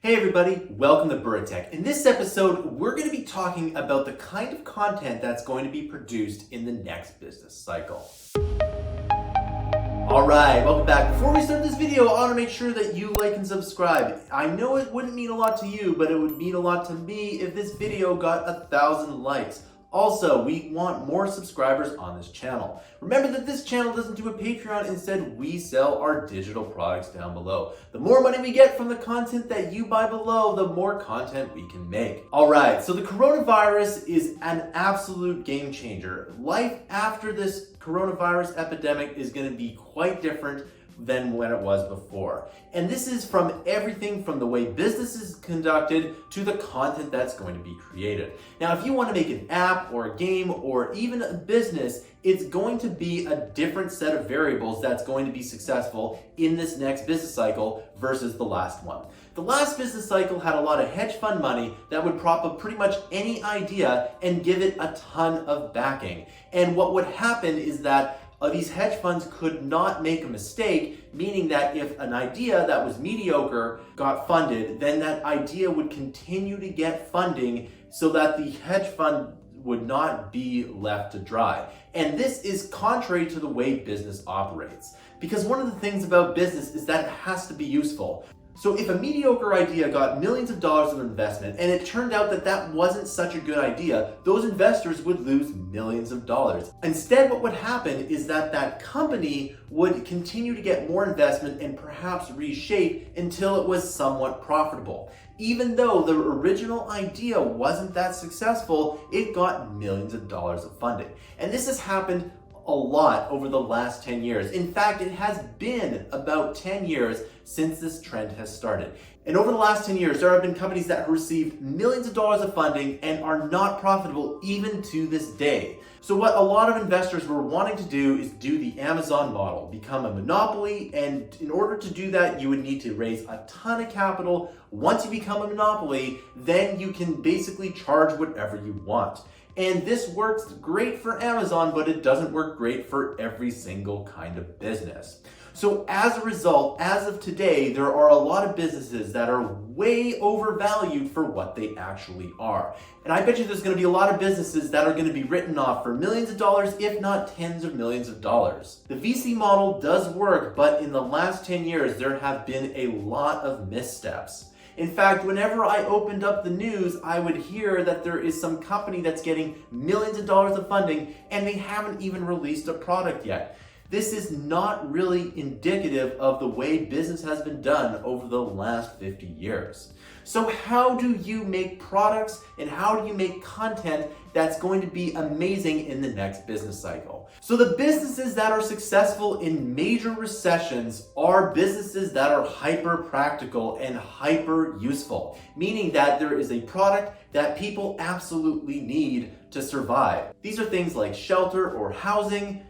Hey everybody, welcome to Bura Tech. In this episode, we're going to be talking about the kind of content that's going to be produced in the next business cycle. Alright, welcome back. Before we start this video, I want to make sure that you like and subscribe. I know it wouldn't mean a lot to you, but it would mean a lot to me if this video got 1,000 likes. Also, we want more subscribers on this channel. Remember that this channel doesn't do a Patreon, instead we sell our digital products down below. The more money we get from the content that you buy below, the more content we can make. Alright, so the coronavirus is an absolute game changer. Life after this coronavirus epidemic is going to be quite different than when it was before. And this is from everything from the way business is conducted to the content that's going to be created. Now, if you want to make an app or a game or even a business, it's going to be a different set of variables that's going to be successful in this next business cycle versus the last one. The last business cycle had a lot of hedge fund money that would prop up pretty much any idea and give it a ton of backing. And what would happen is that these hedge funds could not make a mistake, meaning that if an idea that was mediocre got funded, then that idea would continue to get funding so that the hedge fund would not be left to dry. And this is contrary to the way business operates. Because one of the things about business is that it has to be useful. So if a mediocre idea got millions of dollars of investment and it turned out that that wasn't such a good idea, those investors would lose millions of dollars. Instead, what would happen is that that company would continue to get more investment and perhaps reshape until it was somewhat profitable. Even though the original idea wasn't that successful, it got millions of dollars of funding. And this has happened a lot over the last 10 years. In fact, it has been about 10 years since this trend has started. And over the last 10 years, there have been companies that have received millions of dollars of funding and are not profitable even to this day. So what a lot of investors were wanting to do is do the Amazon model, become a monopoly, and in order to do that, you would need to raise a ton of capital. Once you become a monopoly, then you can basically charge whatever you want. And this works great for Amazon, but it doesn't work great for every single kind of business. So as a result, as of today, there are a lot of businesses that are way overvalued for what they actually are. And I bet you there's going to be a lot of businesses that are going to be written off for millions of dollars, if not tens of millions of dollars. The VC model does work, but in the last 10 years, there have been a lot of missteps. In fact, whenever I opened up the news, I would hear that there is some company that's getting millions of dollars of funding and they haven't even released a product yet. This is not really indicative of the way business has been done over the last 50 years. So how do you make products and how do you make content that's going to be amazing in the next business cycle? So the businesses that are successful in major recessions are businesses that are hyper practical and hyper useful, meaning that there is a product that people absolutely need to survive. These are things like shelter or housing,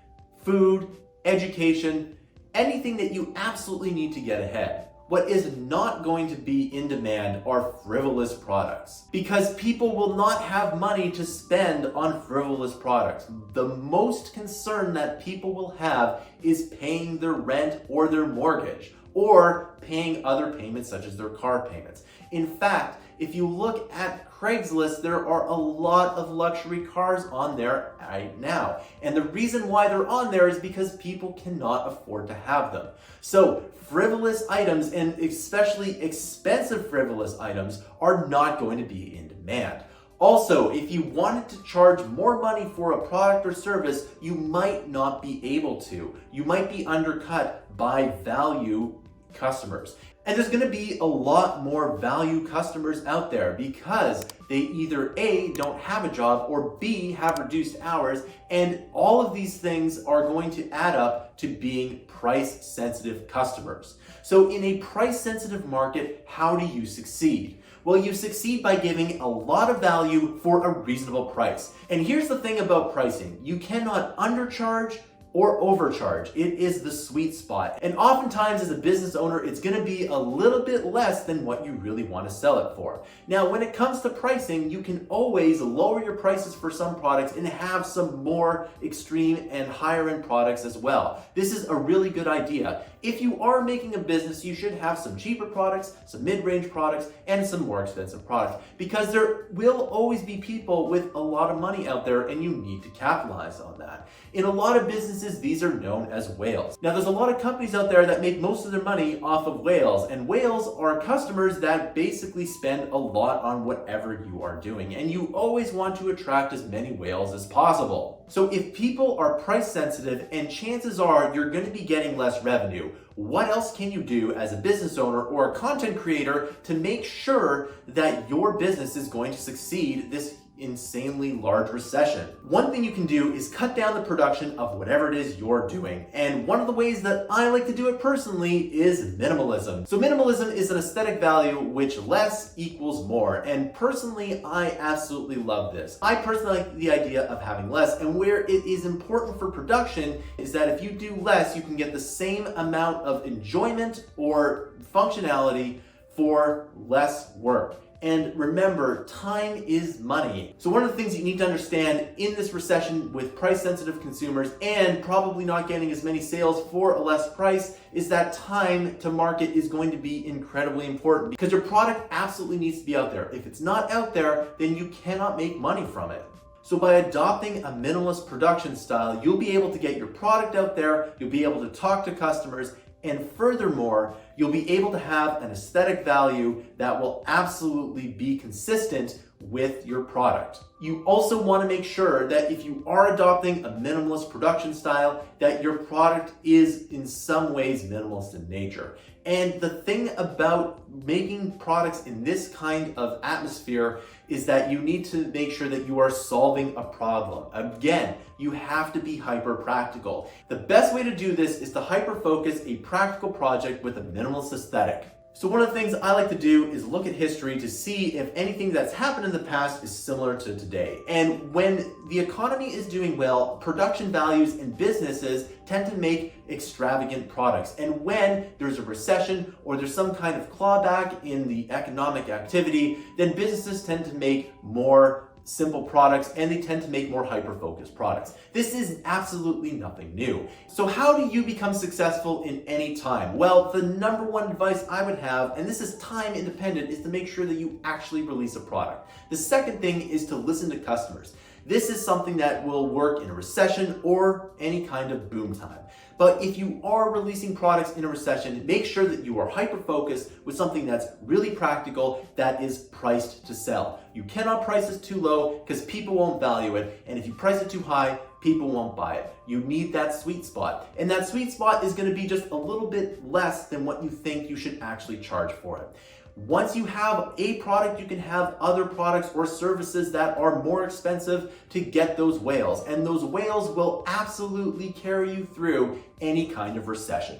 food, education, anything that you absolutely need to get ahead. What is not going to be in demand are frivolous products, because people will not have money to spend on frivolous products. The most concern that people will have is paying their rent or their mortgage, or paying other payments such as their car payments. In fact, if you look at Craigslist, there are a lot of luxury cars on there right now. And the reason why they're on there is because people cannot afford to have them. So frivolous items, and especially expensive frivolous items, are not going to be in demand. Also, if you wanted to charge more money for a product or service, you might not be able to. You might be undercut by value customers. And there's going to be a lot more value customers out there because they either A, don't have a job, or B, have reduced hours, and all of these things are going to add up to being price-sensitive customers. So in a price-sensitive market, how do you succeed? Well, you succeed by giving a lot of value for a reasonable price. And here's the thing about pricing. You cannot undercharge or overcharge. It is the sweet spot. And oftentimes as a business owner, it's gonna be a little bit less than what you really wanna sell it for. Now, when it comes to pricing, you can always lower your prices for some products and have some more extreme and higher end products as well. This is a really good idea. If you are making a business, you should have some cheaper products, some mid-range products, and some more expensive products, because there will always be people with a lot of money out there and you need to capitalize on that. In a lot of businesses, these are known as whales. Now, there's a lot of companies out there that make most of their money off of whales, and whales are customers that basically spend a lot on whatever you are doing, and you always want to attract as many whales as possible. So if people are price sensitive, and chances are you're going to be getting less revenue, what else can you do as a business owner or a content creator to make sure that your business is going to succeed this insanely large recession? One thing you can do is cut down the production of whatever it is you're doing. And one of the ways that I like to do it personally is minimalism. So minimalism is an aesthetic value which less equals more. And personally, I absolutely love this. I personally like the idea of having less, and where it is important for production is that if you do less, you can get the same amount of enjoyment or functionality for less work. And remember, time is money. So one of the things you need to understand in this recession with price-sensitive consumers and probably not getting as many sales for a less price is that time to market is going to be incredibly important, because your product absolutely needs to be out there. If it's not out there, then you cannot make money from it. So by adopting a minimalist production style, you'll be able to get your product out there, you'll be able to talk to customers, and furthermore, you'll be able to have an aesthetic value that will absolutely be consistent with your product. You also want to make sure that if you are adopting a minimalist production style, that your product is in some ways minimalist in nature. And the thing about making products in this kind of atmosphere is that you need to make sure that you are solving a problem. Again, you have to be hyper practical. The best way to do this is to hyper focus a practical project with a minimalist aesthetic. So one of the things I like to do is look at history to see if anything that's happened in the past is similar to today. And when the economy is doing well, production values and businesses tend to make extravagant products. And when there's a recession or there's some kind of clawback in the economic activity, then businesses tend to make more simple products, and they tend to make more hyper-focused products. This is absolutely nothing new. So how do you become successful in any time? Well, the number one advice I would have, and this is time independent, is to make sure that you actually release a product. The second thing is to listen to customers. This is something that will work in a recession or any kind of boom time. But if you are releasing products in a recession, make sure that you are hyper-focused with something that's really practical, that is priced to sell. You cannot price this too low because people won't value it. And if you price it too high, people won't buy it. You need that sweet spot. And that sweet spot is going to be just a little bit less than what you think you should actually charge for it. Once you have a product, you can have other products or services that are more expensive to get those whales. And those whales will absolutely carry you through any kind of recession.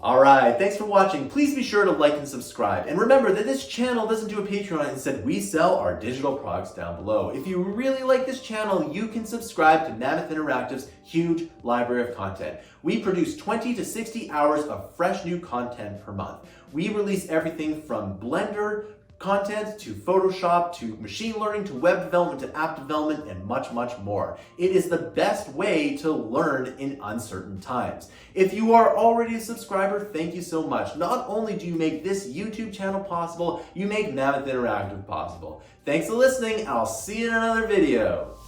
Alright, thanks for watching. Please be sure to like and subscribe. And remember that this channel doesn't do a Patreon. Instead, we sell our digital products down below. If you really like this channel, you can subscribe to Mammoth Interactive's huge library of content. We produce 20 to 60 hours of fresh new content per month. We release everything from Blender content to Photoshop to machine learning to web development to app development and much, much more. It is the best way to learn in uncertain times. If you are already a subscriber, thank you so much. Not only do you make this YouTube channel possible, you make Mammoth Interactive possible. Thanks for listening, and I'll see you in another video.